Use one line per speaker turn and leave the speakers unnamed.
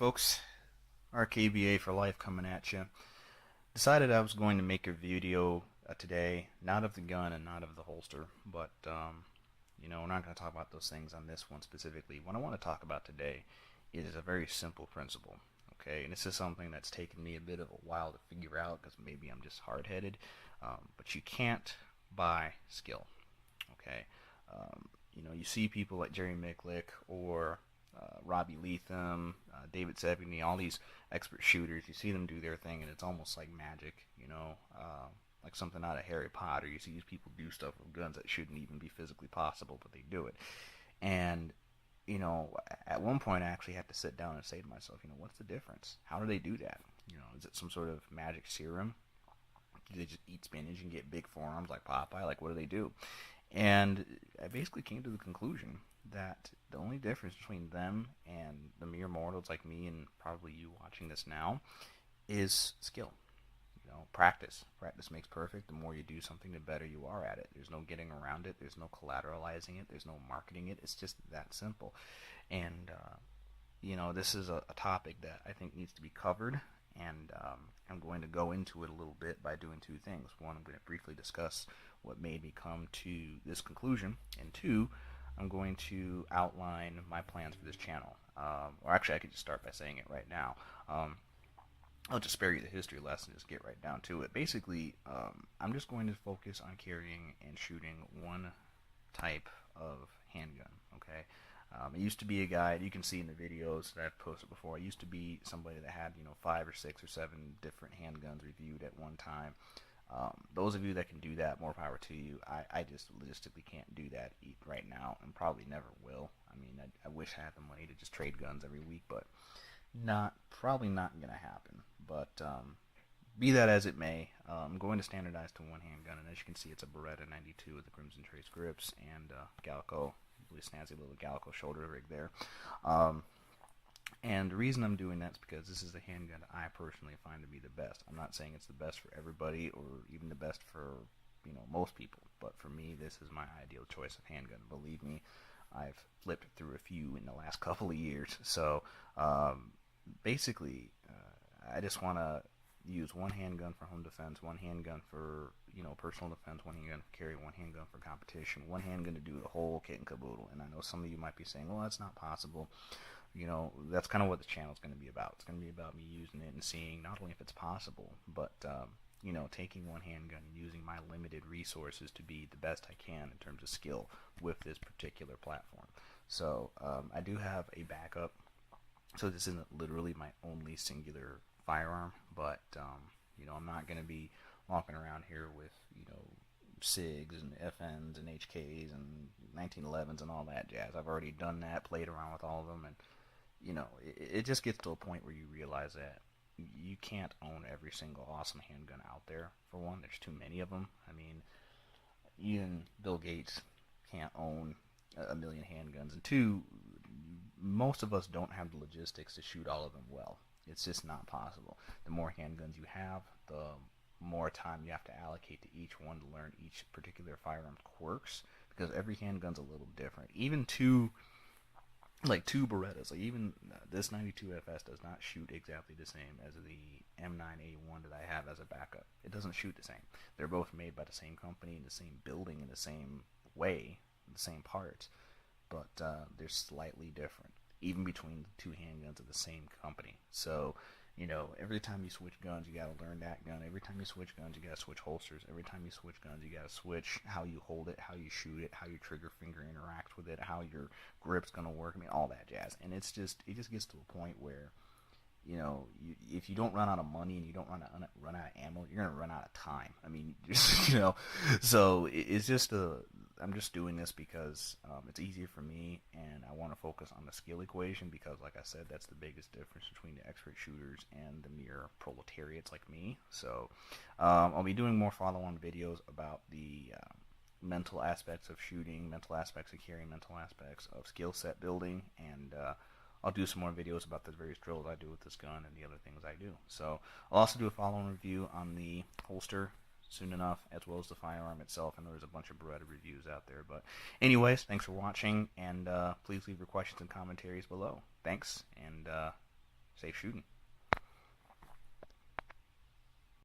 folks, RKBA for life coming at you. Decided I was going to make a video today, not of the gun and not of the holster, but we're not going to talk about those things on this one specifically. What I want to talk about today is a very simple principle, okay? And this is something that's taken me a bit of a while to figure out because maybe I'm just hard-headed, but you can't buy skill, okay? You see people like Jerry Micklick or Robbie Leatham, David Sevigny, all these expert shooters. You see them do their thing, and it's almost like magic, like something out of Harry Potter. You see these people do stuff with guns that shouldn't even be physically possible, but they do it. And at one point I actually had to sit down and say to myself, what's the difference? How do they do that? Is it some sort of magic serum? Do they just eat spinach and get big forearms like Popeye? Like, what do they do? And I basically came to the conclusion that the only difference between them and the mere mortals like me and probably you watching this now is skill. Practice. Practice makes perfect. The more you do something, the better you are at it. There's no getting around it. There's no collateralizing it. There's no marketing it. It's just that simple. And, this is a topic that I think needs to be covered. And I'm going to go into it a little bit by doing two things. One, I'm going to briefly discuss what made me come to this conclusion. And two, I'm going to outline my plans for this channel. Or actually, I could just start by saying it right now. I'll just spare you the history lesson, just get right down to it. Basically, I'm just going to focus on carrying and shooting one type of handgun, okay? I used to be a guy, you can see in the videos that I've posted before, I used to be somebody that had, 5 or 6 or 7 different handguns reviewed at one time. Those of you that can do that, more power to you. I just logistically can't do that right now and probably never will. I mean, I wish I had the money to just trade guns every week, but probably not going to happen. But be that as it may, I'm going to standardize to one handgun, and as you can see, it's a Beretta 92 with the Crimson Trace grips and Galco, really snazzy little Galco shoulder rig there. And the reason I'm doing that is because this is the handgun I personally find to be the best. I'm not saying it's the best for everybody or even the best for most people, but for me, this is my ideal choice of handgun. Believe me, I've flipped through a few in the last couple of years. So basically, I just want to use one handgun for home defense, one handgun for personal defense, one handgun for carry, one handgun for competition, one handgun to do the whole kit and caboodle. And I know some of you might be saying, well, that's not possible. That's kind of what the channel is going to be about. It's going to be about me using it and seeing not only if it's possible, but taking one handgun and using my limited resources to be the best I can in terms of skill with this particular platform. So I do have a backup. So this isn't literally my only singular firearm, but I'm not going to be walking around here with SIGs and FNs and HKs and 1911s and all that jazz. I've already done that, played around with all of them, and it just gets to a point where you realize that you can't own every single awesome handgun out there. For one, there's too many of them. I mean, even Bill Gates can't own a million handguns, and two, most of us don't have the logistics to shoot all of them well. It's just not possible. The more handguns you have, the more time you have to allocate to each one to learn each particular firearm's quirks, because every handgun's a little different. Even two Berettas, like even this 92 FS does not shoot exactly the same as the M9A1 that I have as a backup. It doesn't shoot the same. They're both made by the same company, in the same building, in the same way, the same parts, but they're slightly different, even between the two handguns of the same company. So, every time you switch guns, you gotta learn that gun. Every time you switch guns, you gotta switch holsters. Every time you switch guns, you gotta switch how you hold it, how you shoot it, how your trigger finger interacts with it, how your grip's gonna work. I mean, all that jazz. And it just gets to a point where, if you don't run out of money and you don't run out of ammo, you're gonna run out of time. I mean, so it's just I'm just doing this because it's easier for me, and I want to focus on the skill equation because, like I said, that's the biggest difference between the expert shooters and the mere proletariats like me. So I'll be doing more follow-on videos about the mental aspects of shooting, mental aspects of carrying, mental aspects of skill set building, and I'll do some more videos about the various drills I do with this gun and the other things I do. So I'll also do a follow-on review on the holster soon enough, as well as the firearm itself. I know there's a bunch of Beretta reviews out there. But anyways, thanks for watching, and please leave your questions and commentaries below. Thanks, and safe shooting.